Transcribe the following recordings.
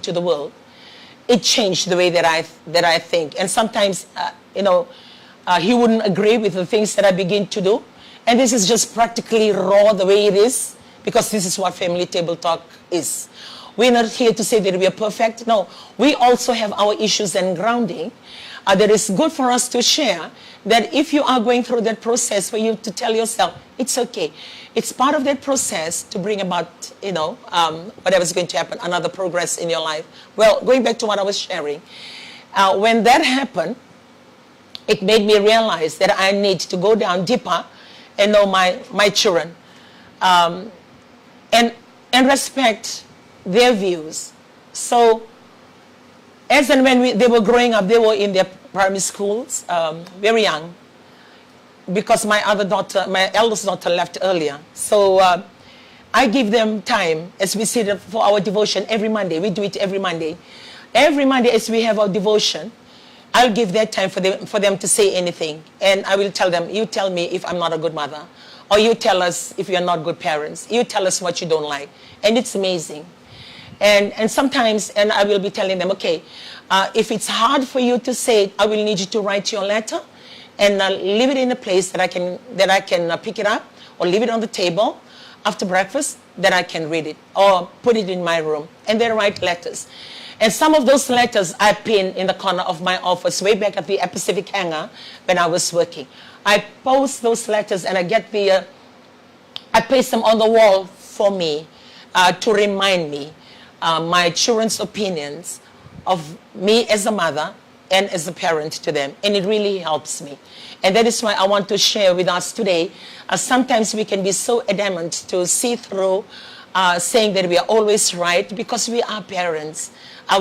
to the world, it changed the way that I think. And sometimes, he wouldn't agree with the things that I begin to do. And this is just practically raw the way it is, because this is what Family Table Talk is. We're not here to say that we are perfect. No, we also have our issues and grounding. That is good for us to share, that if you are going through that process, for you to tell yourself, it's okay. It's part of that process to bring about, whatever's going to happen, another progress in your life. Well, going back to what I was sharing, when that happened, it made me realize that I need to go down deeper and know my children, and respect their views. So, as and when they were growing up, they were in their primary schools, very young, because my eldest daughter left earlier. So I give them time as we sit for our devotion every Monday. We do it every Monday. Every Monday as we have our devotion, I'll give that time for them to say anything. And I will tell them, you tell me if I'm not a good mother. Or you tell us if you're not good parents. You tell us what you don't like. And it's amazing. And sometimes, and I will be telling them, okay, if it's hard for you to say it, I will need you to write your letter and leave it in a place that I can pick it up, or leave it on the table after breakfast that I can read it, or put it in my room. And they write letters. And some of those letters I pin in the corner of my office way back at the Pacific Hangar when I was working. I post those letters and I paste them on the wall for me to remind me my children's opinions of me as a mother and as a parent to them. And it really helps me. And that is why I want to share with us today. Sometimes we can be so adamant to see through saying that we are always right because we are parents.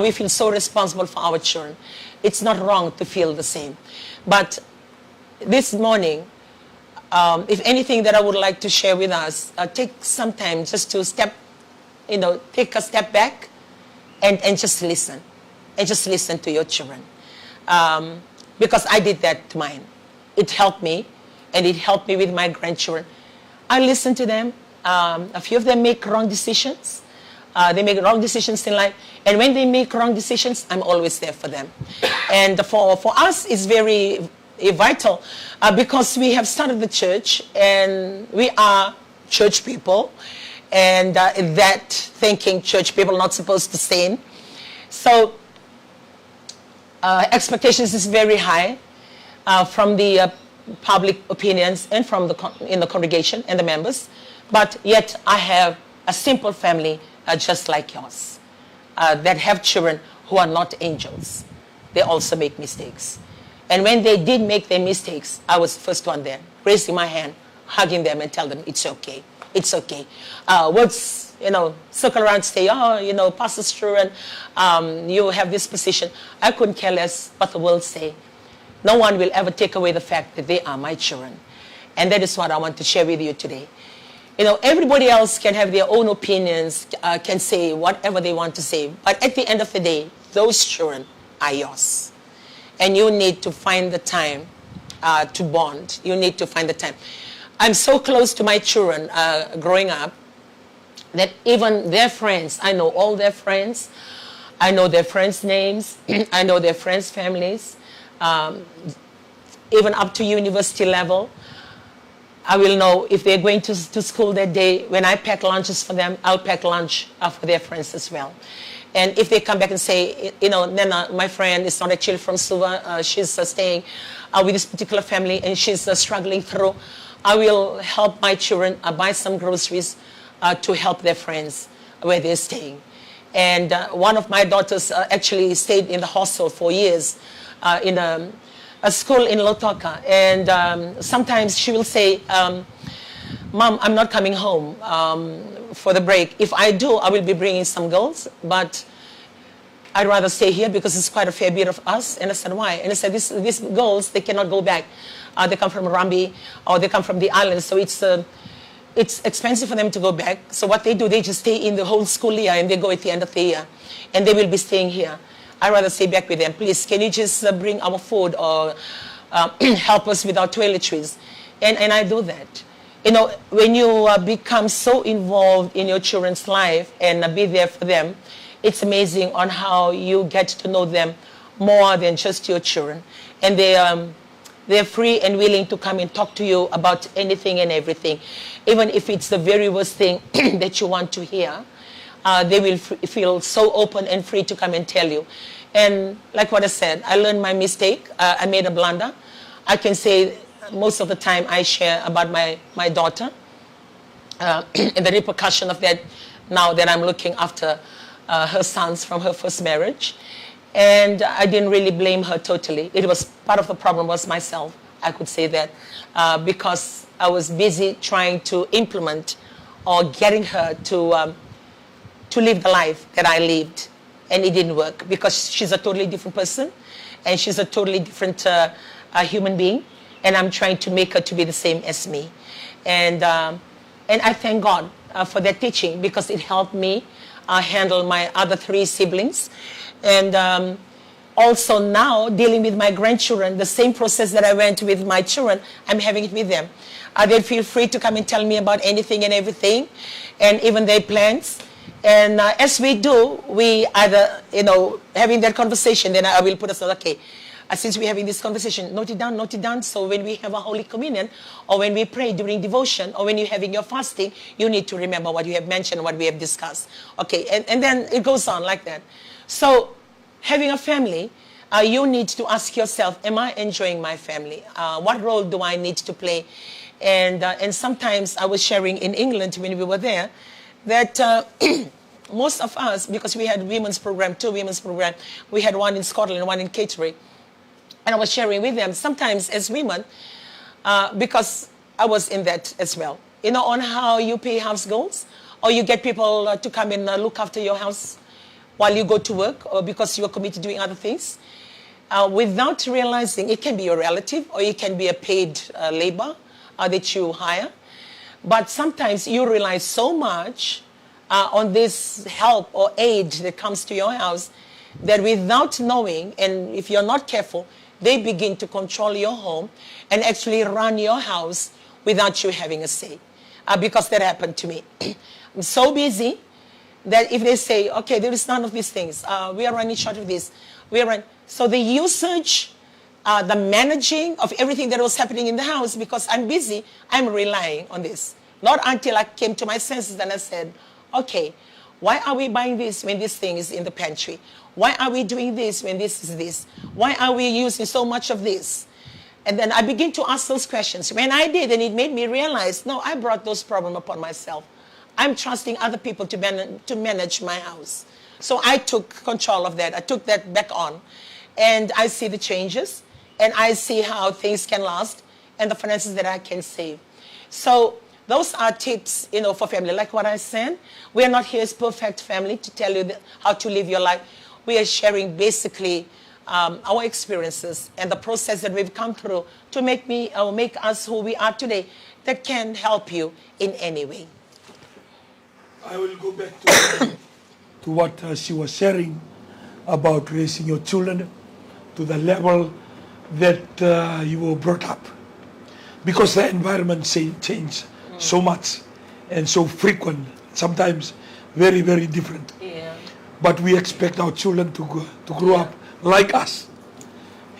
We feel so responsible for our children. It's not wrong to feel the same. But this morning, if anything that I would like to share with us, take some time just to take a step back and just listen. And just listen to your children. Because I did that to mine. It helped me, and it helped me with my grandchildren. I listen to them. A few of them make wrong decisions. They make wrong decisions in life. And when they make wrong decisions, I'm always there for them. And for us, it's very vital because we have started the church, and we are church people. And that thinking church people are not supposed to sin. So expectations is very high from the public opinions and from in the congregation and the members. But yet I have a simple family just like yours that have children who are not angels. They also make mistakes. And when they did make their mistakes, I was the first one there, raising my hand, hugging them and tell them it's okay. It's okay. Words, circle around, say, pastor's children, you have this position. I couldn't care less what the world say. No one will ever take away the fact that they are my children. And that is what I want to share with you today. Everybody else can have their own opinions, can say whatever they want to say. But at the end of the day, those children are yours. And you need to find the time to bond. You need to find the time. I'm so close to my children growing up that even their friends, I know all their friends. I know their friends' names. I know their friends' families. Even up to university level. I will know if they're going to school that day. When I pack lunches for them, I'll pack lunch for their friends as well. And if they come back and say, Nana, my friend is not actually from Suva. She's staying with this particular family and she's struggling through. I will help my children buy some groceries to help their friends where they're staying. And one of my daughters actually stayed in the hostel for years in a school in Lautoka. And sometimes she will say, Mom, I'm not coming home for the break. If I do, I will be bringing some girls, but I'd rather stay here because it's quite a fair bit of us. And I said, why? And I said, these girls, they cannot go back. They come from Rambi or they come from the islands, so it's expensive for them to go back. So what they do, they just stay in the whole school year and they go at the end of the year. And they will be staying here. I'd rather stay back with them. Please, can you just bring our food or help us with our toiletries? And I do that. When you become so involved in your children's life and be there for them, it's amazing on how you get to know them more than just your children. And they're free and willing to come and talk to you about anything and everything. Even if it's the very worst thing that you want to hear, they will feel so open and free to come and tell you. And like what I said, I learned my mistake. I made a blunder. I can say most of the time I share about my daughter and the repercussion of that now that I'm looking after her sons from her first marriage. And I didn't really blame her totally. It was part of the problem was myself, I could say that, because I was busy trying to implement or getting her to live the life that I lived. And it didn't work because she's a totally different person and she's a totally different human being. And I'm trying to make her to be the same as me. And I thank God for that teaching because it helped me handle my other 3 siblings. And also now dealing with my grandchildren, the same process that I went with my children, I'm having it with them. They feel free to come and tell me about anything and everything, and even their plans. And as we do, we either, having that conversation, then I will put aside, okay, since we're having this conversation, note it down. So when we have a Holy Communion, or when we pray during devotion, or when you're having your fasting, you need to remember what you have mentioned, what we have discussed. Okay, and then it goes on like that. So having a family, you need to ask yourself, am I enjoying my family? What role do I need to play? And sometimes I was sharing in England when we were there, that most of us, because we had women's program, 2 women's program, we had one in Scotland, one in Catering. And I was sharing with them, sometimes as women, because I was in that as well, on how you pay house goals, or you get people to come and look after your house while you go to work, or because you're committed to doing other things, without realizing it can be a relative, or it can be a paid labor that you hire. But sometimes you rely so much on this help or aid that comes to your house that without knowing, and if you're not careful, they begin to control your home and actually run your house without you having a say. Because that happened to me. I'm so busy that if they say, okay, there is none of these things, we are running short of this, so the usage, the managing of everything that was happening in the house, because I'm busy, I'm relying on this. Not until I came to my senses and I said, okay, why are we buying this when this thing is in the pantry? Why are we doing this when this is this? Why are we using so much of this? And then I begin to ask those questions. When I did, and it made me realize, no, I brought those problems upon myself. I'm trusting other people to manage my house. So I took control of that. I took that back on. And I see the changes. And I see how things can last and the finances that I can save. So those are tips, for family. Like what I said, we are not here as perfect family to tell you how to live your life. We are sharing basically our experiences and the process that we've come through to make us who we are today that can help you in any way. I will go back to what she was sharing about raising your children to the level that you were brought up. Because the environment changed so much and so frequent, sometimes very, very different. Yeah. But we expect our children to grow up like us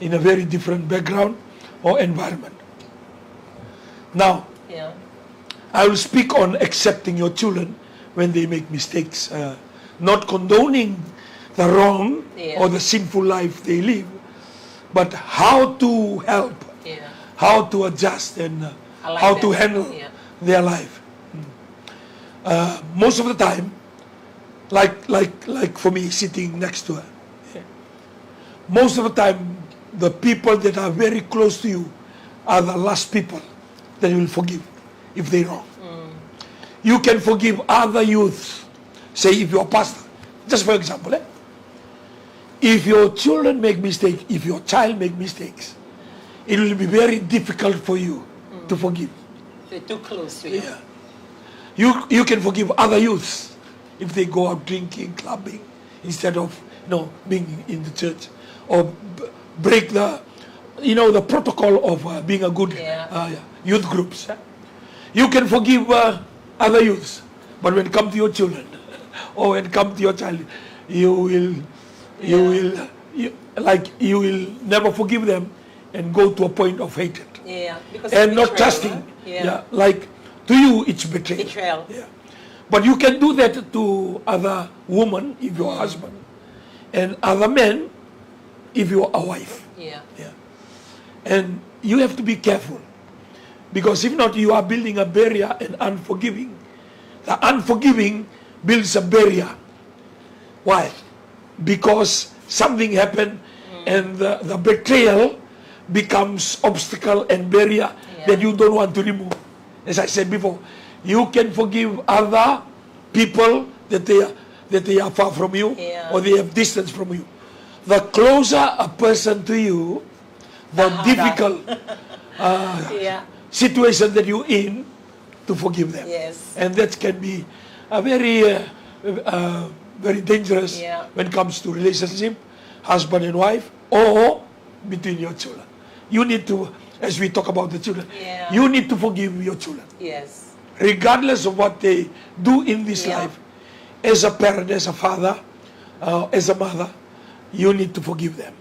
in a very different background or environment. Now, I will speak on accepting your children when they make mistakes, not condoning the wrong or the sinful life they live, but how to help, how to adjust, and how to handle their life. Most of the time, like for me sitting next to her, most of the time the people that are very close to you are the last people that you will forgive if they wrong. You can forgive other youths. Say if you're a pastor, just for example, if your children make mistakes, if your child make mistakes, it will be very difficult for you to forgive. They're too close to you. Yeah. You can forgive other youths if they go out drinking, clubbing, instead of being in the church, or break the the protocol of being a good youth groups. You can forgive other youths, but when it comes to your children or when it comes to your child, you will, you will never forgive them and go to a point of hatred. Yeah. Because And not betrayal, trusting. huh? Yeah. Like, to you, it's betrayal. Betrayal. Yeah. But you can do that to other woman if you're a husband, and other men if you're a wife. Yeah. Yeah. And you have to be careful, because if not, you are building a barrier and unforgiving. The unforgiving builds a barrier. Why? Because something happened and the betrayal becomes obstacle and barrier that you don't want to remove. As I said before, you can forgive other people that they are far from you or they have distance from you. The closer a person to you, the difficult situation that you're in to forgive them. Yes. And that can be a very dangerous when it comes to relationship, husband and wife, or between your children. You need to, as we talk about the children, you need to forgive your children. Yes. Regardless of what they do in this life, as a parent, as a father, as a mother, you need to forgive them.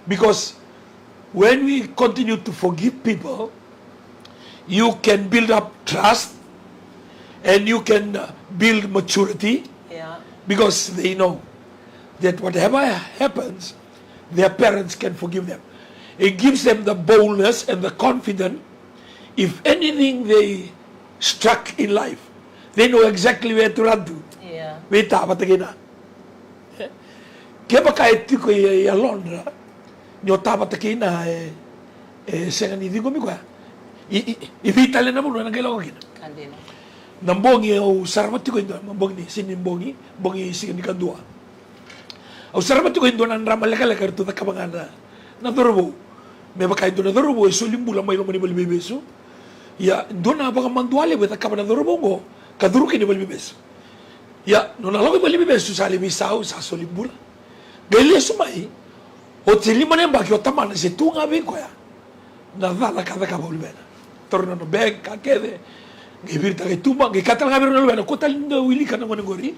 Because when we continue to forgive people, you can build up trust and you can build maturity, because they know that whatever happens, their parents can forgive them. It gives them the boldness and the confidence. If anything they struck in life, they know exactly where to run to. Wait, kaya ba kahit ko alone na nyo tapat na senga ni dingo mi kwa ibitale na mo na ngelo ko kina Kandina. nambongi o saramati ko indo mambongi sinimbongi bongi signi kandua o saramati ko indo nan ramalaka kartu na kabangana na dorobo me ba kay indo na dorobo so limbula may lo mani balbebeso ya do na ba manduale ba kabana dorobo go kaduru kini balbebeso ya no na lo balbebeso sa limisao sa solimbula Gele sumai, hoteli mana bagi otamana se tunga beko ya. Na dala kada ka bolbena. Torna no beg ka kede. Gebirta ke tuma ke katal gaber no bena kota lindo wili kana ngone gori.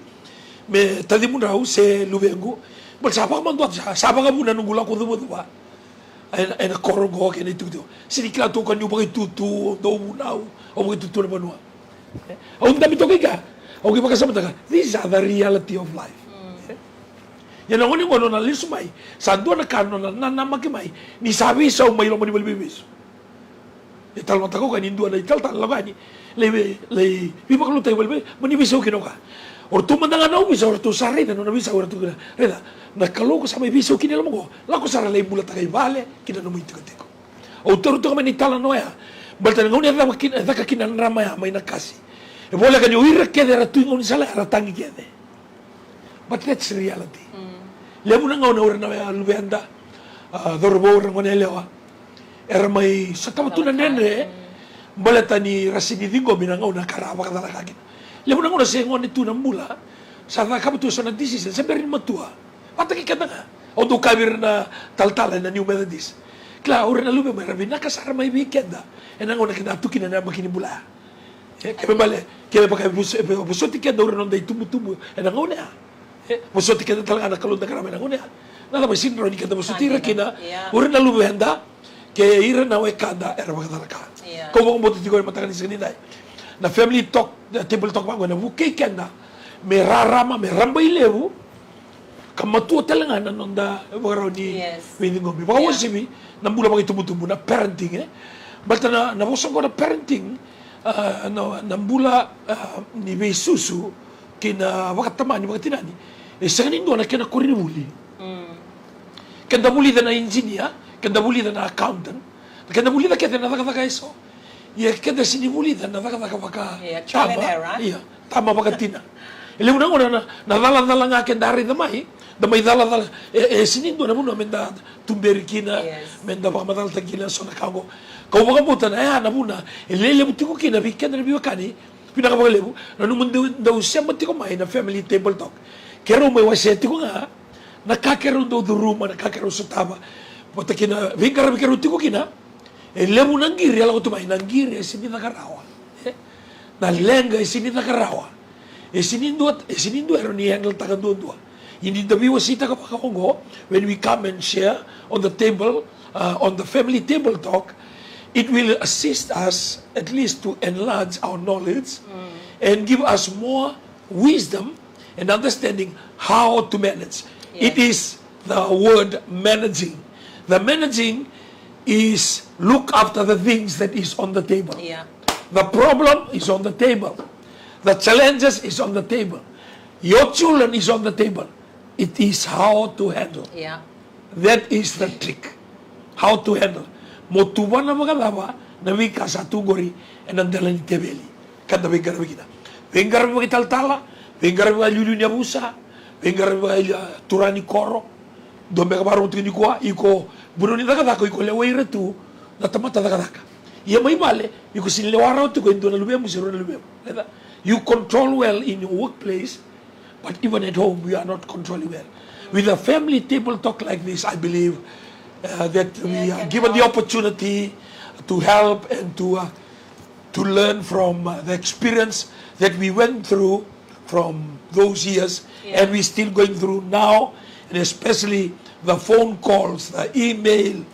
Me tadi mun rau se lubengu. Bal sapa ka mandu sapa ka buna nungula ko dubo duba. Ai korogo ke ni tutu. Sini kila to kan yu bagi tutu do bunau. O bagi tutu na banua. Au ndami to ka. O ke baka sama taka. These are the reality of life. Yan ang uning ano na lisumay. Sa doon na kano na namakimay. Ni sabi sa umay lang manibalbibis. Ital mata ko kanin doon na ital lang gani. Lay bibak lo tayo balbibis. Manibisaw kino ka. Or tumandang ano bisa or to sari na no nabisaw or to kina. Reda nakalo ko sa may bisaw kinila mo ko. Lako sara lay bulat kay bale kina no mo itikatiko. O toro to kami ni tala no ya. Balta ngoni ada makin ada ka kinan ramaya may nakasi. E bola kanyo ira kede ratu ngoni sala ratangi kede. But that's reality. Lemo na nga una na lubenda, dorbo orang ngone lewa. Era may sa tamatunan nene, balata ni rasini dingo binanga una karaba kada lakakin. Lemo na nga sa ngone tunang mula, sa kabuto sa nagdisis, sa berin matua. Pataki ka na nga. O do kabir na taltala na New Methodist. Kla ora na lube may rabi nakasara may weekend. E nang una kinatukin na makinibula. Kaya bale, kaya pa kaya busoti kaya ora nang day tumu-tumu. E nang una. Musuti kita talaga nakalun na karami ng unya. Nada may sinro ni kita musuti kina. Uri na lubenda kaya ira na way kada era talaga. Kung mo buti ko matakan ni kanina. Na family talk, table talk ba na buke kenda. May rarama, may rambay lewu. Kamatuwa talaga na nung da waro ni Winning Gobi. Baka wala sibi, nambula mga tumutubo na parenting Basta na nabusang ko na parenting, nambula ni Besusu, kina wakataman, mga tinani, sa kanin doon na kina kurinuli. Kanda muli na engineer, kanda muli na accountant, kanda muli na kaya na nakataka iso. Kanda sinimuli na nakataka trial and error. Tama pagkatina. Ilang una nadala nga kaya dari damay dala sinindo na muna menda tumberi kina menda pakamadal tagila so nakago kau baka puta na muna ilele buti ko kina bigyan na biwakani pinakapagalebu na nung daw siya mati ko may na family table talk kero may waseti ko nga nakakero daw duruma nakakero sa tama pata kina bigara ti ko kina lebu nang giri ala ko tumay nang giri sinita karawa na lenga sinita karawa sinindo ero ni handle takan doon Hindi the viewasita ka pakakongo, when we come and share on the table, on the family table talk, it will assist us at least to enlarge our knowledge and give us more wisdom and understanding how to manage. It is the word managing. The managing is look after the things that is on the table. Yeah. The problem is on the table. The challenges is on the table. Your children is on the table. It is how to handle. Yeah. That is the trick. How to handle. Motuban na mga lava na may kasatugori and ang dala ni Tebeli. Kada vengar kita. Vengar mga italtala, vengar mga lulu niya busa, vengar mga turani koro. Dombe ka parang tingin ko, iko buno ni nakadako, iko leway retu, na tamata nakadaka. Iya may mali, iko sinilewaraw to ko, ito na lumemo, siro na lumemo. You control well in your workplace, but even at home, we are not controlling well. With a family table talk like this, I believe that we are given the opportunity to help and to learn from the experience that we went through from those years, and we're still going through now, and especially the phone calls, the email,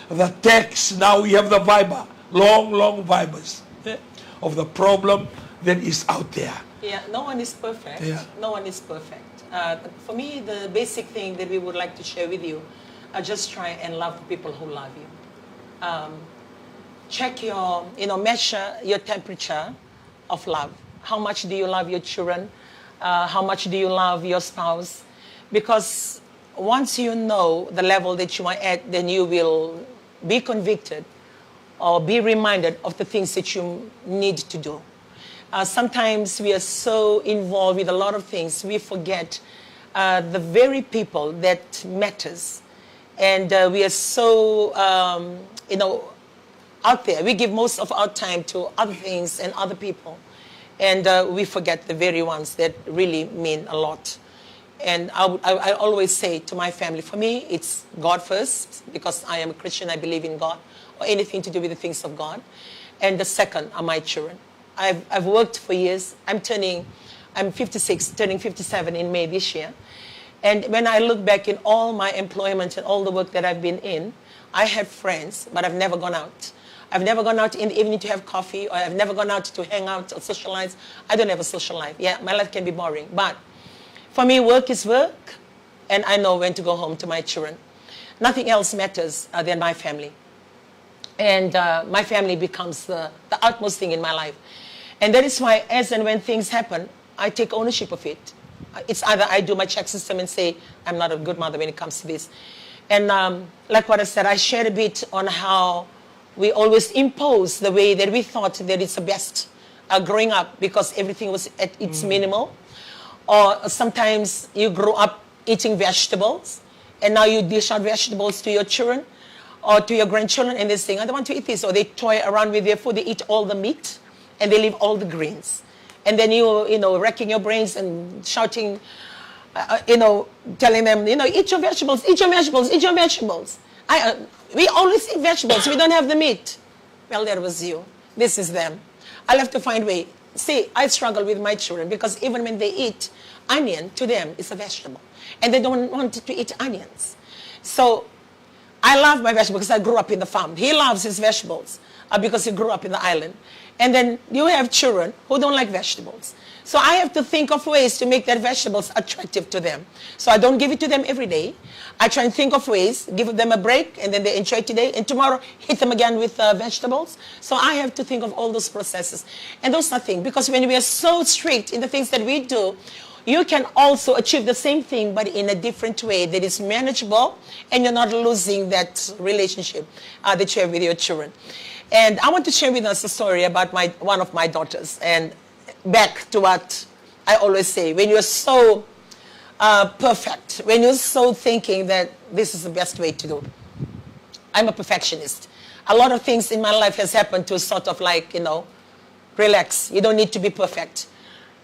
the text. Now we have the Viber, long Vibers of the problem that is out there. Yeah, no one is perfect. Yeah. No one is perfect. For me, the basic thing that we would like to share with you, just try and love the people who love you. Check your, measure your temperature of love. How much do you love your children? How much do you love your spouse? Because once you know the level that you are at, then you will be convicted or be reminded of the things that you need to do. Sometimes we are so involved with a lot of things, we forget the very people that matters. And we are so, out there. We give most of our time to other things and other people. And we forget the very ones that really mean a lot. And I always say to my family, for me, it's God first, because I am a Christian, I believe in God, or anything to do with the things of God. And the second are my children. I've worked for years. I'm 56, turning 57 in May this year. And when I look back in all my employment and all the work that I've been in, I have friends, but I've never gone out. I've never gone out in the evening to have coffee, or I've never gone out to hang out or socialize. I don't have a social life. Yeah, my life can be boring. But for me, work is work, and I know when to go home to my children. Nothing else matters than my family. And my family becomes the utmost thing in my life. And that is why, as and when things happen, I take ownership of it. It's either I do my check system and say, I'm not a good mother when it comes to this. And like what I said, I shared a bit on how we always impose the way that we thought that it's the best growing up, because everything was at its minimal. Or sometimes you grow up eating vegetables, and now you dish out vegetables to your children or to your grandchildren, and they say, I don't want to eat this. Or they toy around with their food, they eat all the meat, and they leave all the greens. And then you racking your brains and shouting, telling them, eat your vegetables, eat your vegetables, eat your vegetables. We always eat vegetables, we don't have the meat. Well, there was you. This is them. I'll have to find a way. See, I struggle with my children, because even when they eat onion, to them it's a vegetable. And they don't want to eat onions. So I love my vegetables because I grew up in the farm. He loves his vegetables because he grew up in the island. And then you have children who don't like vegetables. So I have to think of ways to make that vegetables attractive to them. So I don't give it to them every day. I try and think of ways, give them a break, and then they enjoy today, and tomorrow hit them again with vegetables. So I have to think of all those processes. And those are things, because when we are so strict in the things that we do, you can also achieve the same thing, but in a different way that is manageable, and you're not losing that relationship that you have with your children. And I want to share with us a story about one of my daughters. And back to what I always say, when you're so perfect, when you're so thinking that this is the best way to do. I'm a perfectionist. A lot of things in my life has happened to sort of relax. You don't need to be perfect.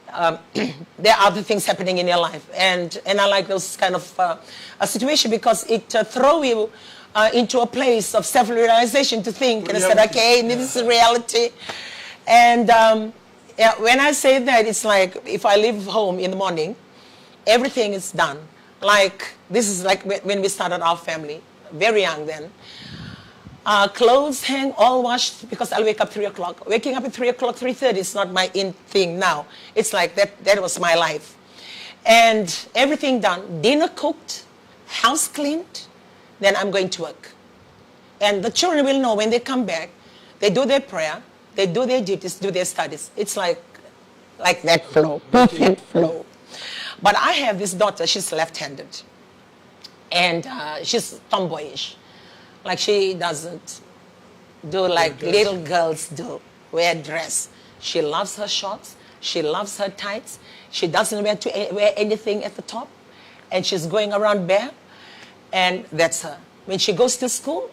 There are other things happening in your life. And I like those kind of a situation, because it throws you into a place of self-realization to think. And I said, okay, this is reality. And when I say that, it's like if I leave home in the morning, everything is done. Like, this is like when we started our family, very young then. Clothes hang, all washed, because I'll wake up 3 o'clock. Waking up at 3 o'clock, 3:30 is not my in thing now. It's like that was my life. And everything done, dinner cooked, house cleaned, then I'm going to work. And the children will know when they come back, they do their prayer, they do their duties, do their studies. It's like that flow, perfect flow. But I have this daughter, she's left-handed. And she's tomboyish. Like, she doesn't do like little girls do, wear dress. She loves her shorts, she loves her tights. She doesn't wear anything at the top. And she's going around bare. And that's her. When she goes to school,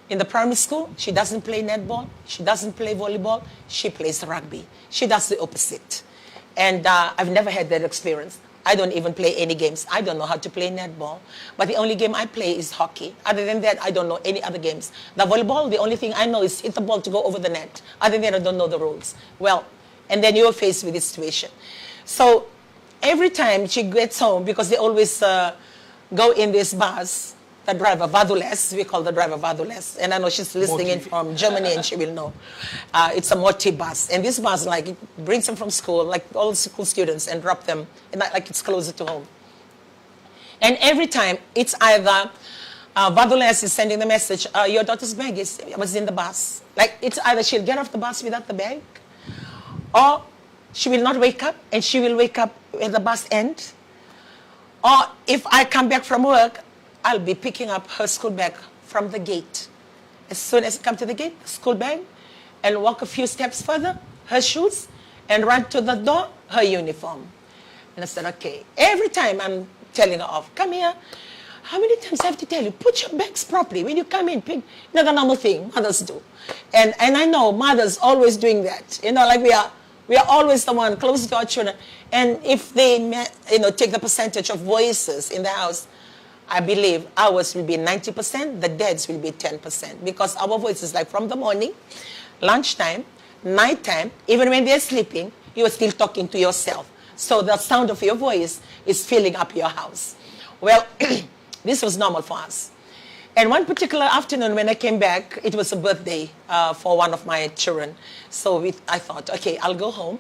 in the primary school, she doesn't play netball, she doesn't play volleyball, she plays rugby. She does the opposite. And I've never had that experience. I don't even play any games. I don't know how to play netball. But the only game I play is hockey. Other than that, I don't know any other games. The volleyball, the only thing I know is hit the ball to go over the net. Other than that, I don't know the rules. Well, and then you're faced with this situation. So every time she gets home, because they always go in this bus, the driver, Vadules, we call the driver Vadules. And I know she's listening in from Germany and she will know. It's a Moti bus. And this bus, like, it brings them from school, like all school students, and drop them, and like it's closer to home. And every time, it's either Vadules is sending the message, your daughter's bag was in the bus. Like, it's either she'll get off the bus without the bag, or she will not wake up, and she will wake up at the bus end. Or if I come back from work, I'll be picking up her school bag from the gate. As soon as I come to the gate, school bag, and walk a few steps further, her shoes, and run to the door, her uniform. And I said, okay. Every time I'm telling her off, come here. How many times I have to tell you, put your bags properly when you come in, pick, the normal thing mothers do. And I know mothers always doing that. You know, like we are always the one close to our children. And if they, take the percentage of voices in the house, I believe ours will be 90%, the dads will be 10. Because our voice is like from the morning, lunchtime, nighttime, even when they're sleeping, you are still talking to yourself. So the sound of your voice is filling up your house. Well, this was normal for us. And one particular afternoon when I came back, it was a birthday for one of my children. So I thought, okay, I'll go home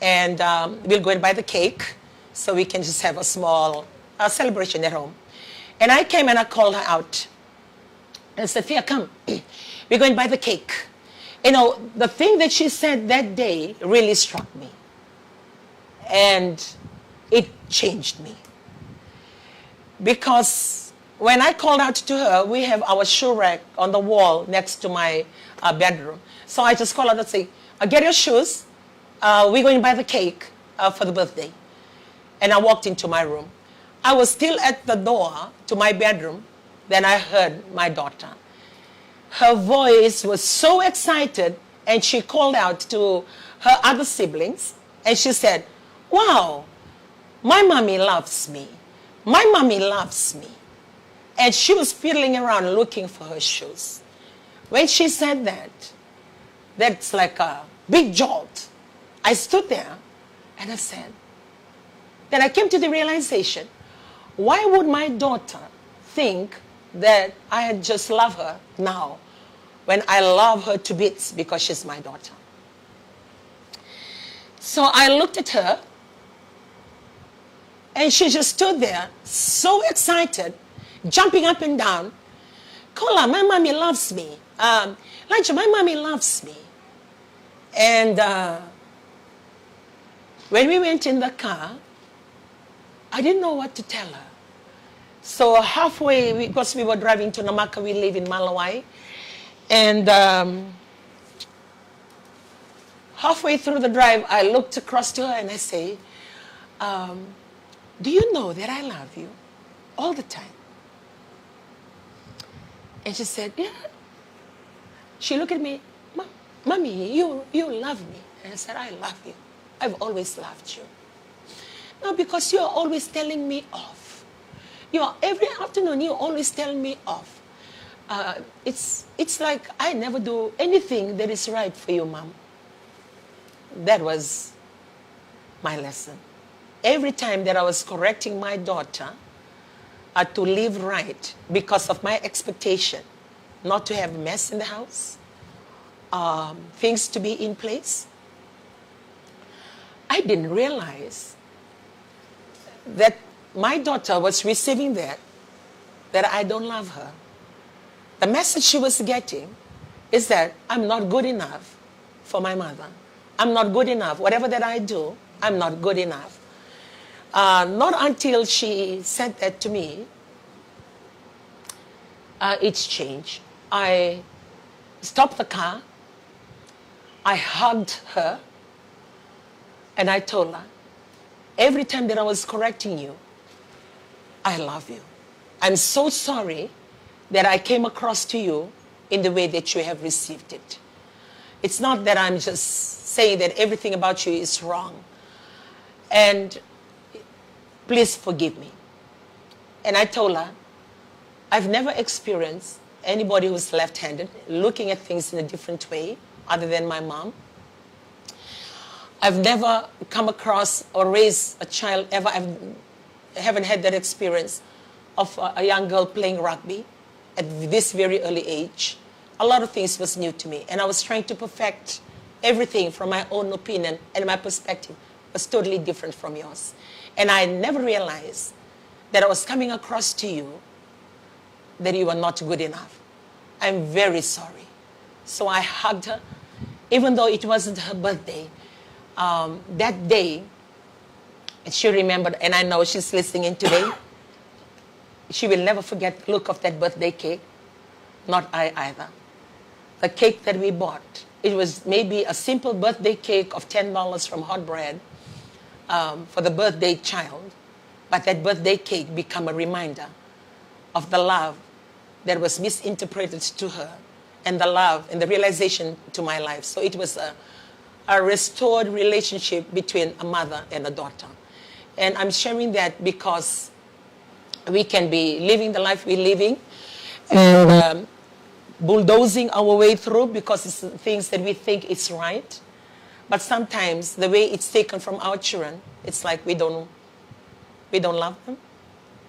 and we'll go and buy the cake so we can just have a small celebration at home. And I came and I called her out. And I said, Thea, come. We're going to buy the cake. You know, the thing that she said that day really struck me. And it changed me. Because when I called out to her, we have our shoe rack on the wall next to my bedroom. So I just called out and say, get your shoes. We're going to buy the cake for the birthday. And I walked into my room. I was still at the door to my bedroom. Then I heard my daughter. Her voice was so excited, and she called out to her other siblings, and she said, wow, my mommy loves me. My mommy loves me. And she was fiddling around looking for her shoes. When she said that, that's like a big jolt. I stood there and I said, then I came to the realization, why would my daughter think that I just love her now when I love her to bits because she's my daughter? So I looked at her and she just stood there so excited, jumping up and down. Kola, my mommy loves me. Elijah, my mommy loves me. And when we went in the car, I didn't know what to tell her. So halfway, because we were driving to Namaka, we live in Malawai. And halfway through the drive, I looked across to her and I say, do you know that I love you all the time? And she said, yeah. She looked at me, Mommy, you love me. And I said, I love you. I've always loved you. No, because you're always telling me off. Every afternoon, you always tell me off. It's like I never do anything that is right for you, Mom. That was my lesson. every time that I was correcting my daughter to live right because of my expectation, not to have a mess in the house, things to be in place, I didn't realize that my daughter was receiving that I don't love her. The message she was getting is that I'm not good enough for my mother. I'm not good enough. Whatever that I do, I'm not good enough. Not until she said that to me, it's changed. I stopped the car, I hugged her, and I told her, every time that I was correcting you, I love you. I'm so sorry that I came across to you in the way that you have received it. It's not that I'm just saying that everything about you is wrong. And please forgive me. And I told her, I've never experienced anybody who's left-handed looking at things in a different way other than my mom. I've never come across or raised a child ever. I haven't had that experience of a young girl playing rugby at this very early age. A lot of things was new to me, and I was trying to perfect everything from my own opinion, and my perspective was totally different from yours. And I never realized that I was coming across to you that you were not good enough. I'm very sorry. So I hugged her, even though it wasn't her birthday. That day, she remembered, and I know she's listening today, she will never forget the look of that birthday cake. Not I either. The cake that we bought, it was maybe a simple birthday cake of $10 from Hot Bread for the birthday child. But that birthday cake became a reminder of the love that was misinterpreted to her, and the love and the realization to my life. So it was a restored relationship between a mother and a daughter. And I'm sharing that because we can be living the life we're living and bulldozing our way through because it's things that we think is right. But sometimes the way it's taken from our children, it's like we don't love them,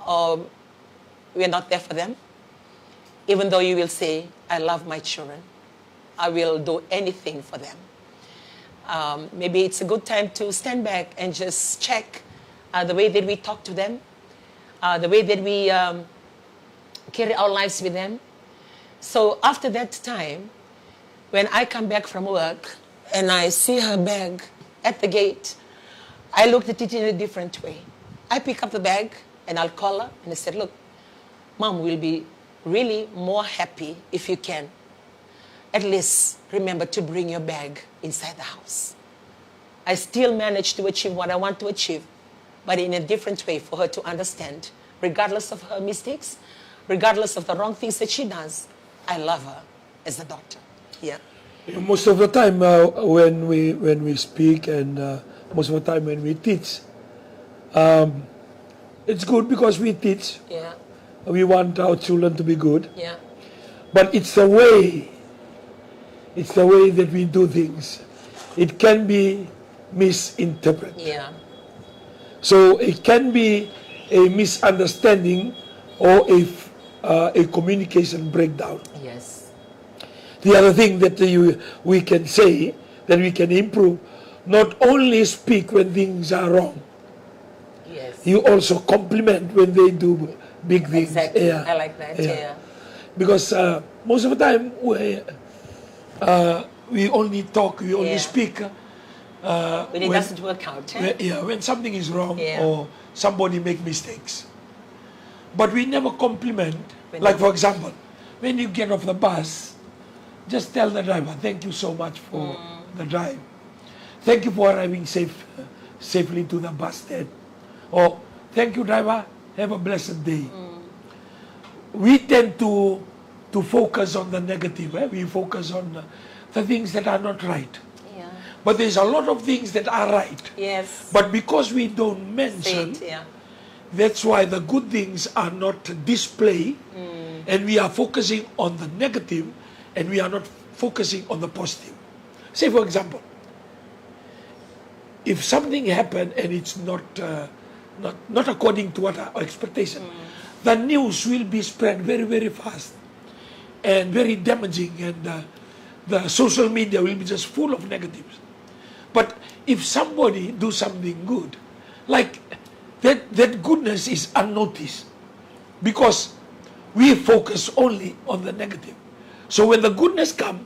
or we're not there for them. Even though you will say, I love my children, I will do anything for them. Maybe it's a good time to stand back and just check the way that we talk to them, the way that we carry our lives with them. So after that time, when I come back from work and I see her bag at the gate, I looked at it in a different way. I pick up the bag and I'll call her and I said, look, Mom will be really more happy if you can at least remember to bring your bag inside the house. I still manage to achieve what I want to achieve, but in a different way for her to understand, regardless of her mistakes, regardless of the wrong things that she does, I love her as a daughter. Yeah. Most of the time when we speak and most of the time when we teach, it's good because we teach. Yeah. We want our children to be good. Yeah. But it's the way that we do things. It can be misinterpreted. Yeah. So it can be a misunderstanding or a communication breakdown. Yes. The other thing that we can say, that we can improve, not only speak when things are wrong, Yes. you also compliment when they do big things. Exactly. Yeah. I like that. Yeah. Because most of the time we only talk, we only Yeah. speak When it doesn't work out. when something is wrong Yeah. or somebody make mistakes. But we never compliment. When Like for example, when you get off the bus, just tell the driver, thank you so much for the drive. Thank you for arriving safely to the bus stand. Or thank you, driver, have a blessed day. We tend to focus on the negative. We focus on the things that are not right. Yeah. But there's a lot of things that are right. Yes. But because we don't Say mention, it, yeah. that's why the good things are not displayed, and we are focusing on the negative, and we are not focusing on the positive. Say, for example, if something happened and it's not according to what our expectation, the news will be spread very, very fast and very damaging, and the social media will be just full of negatives. But if somebody do something good, like that goodness is unnoticed because we focus only on the negative. So when the goodness come,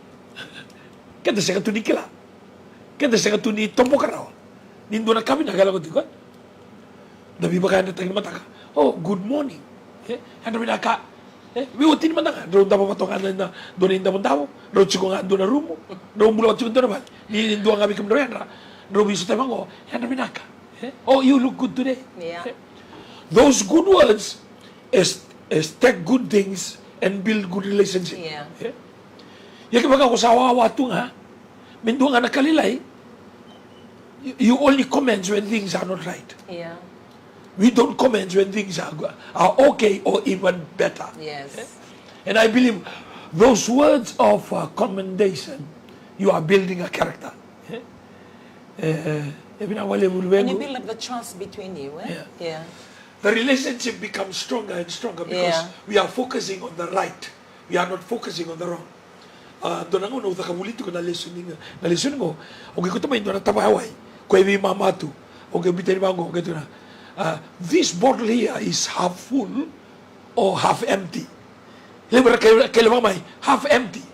kita sa katuni kila, kita sa katuni tombo karaw, nindo na kami nagala ko tikot. Dabi ba kaya natagin mataka? Oh, good morning. Ano minaka? Wiutin man nga. Doon dapat patungan na doon yung daw. Doon siya nga doon na rumo. Doon mula siya doon naman. Nindo ang kami kami doon. Doon biso tayo mga, ano minaka? Oh, you look good today. Yeah. Those good words is take good things and build good relationship. Yeah. Yung kibaga ko sa wawato nga, mindo nga nakalilay, you only comment when things are not right. Yeah. We don't comment when things are okay or even better. Yes. And I believe those words of commendation, you are building a character. And you build up the trust between you. Yeah. The relationship becomes stronger and stronger because we are focusing on the right. We are not focusing on the wrong. Doon ang una, utakamulit ko na lesson mo. Okay ko tamayin doon ang tabahaway. Kaya may mamatu. Okay, bitin ba ako? Okay, na. This bottle here is half full or half empty. Kailan may half empty.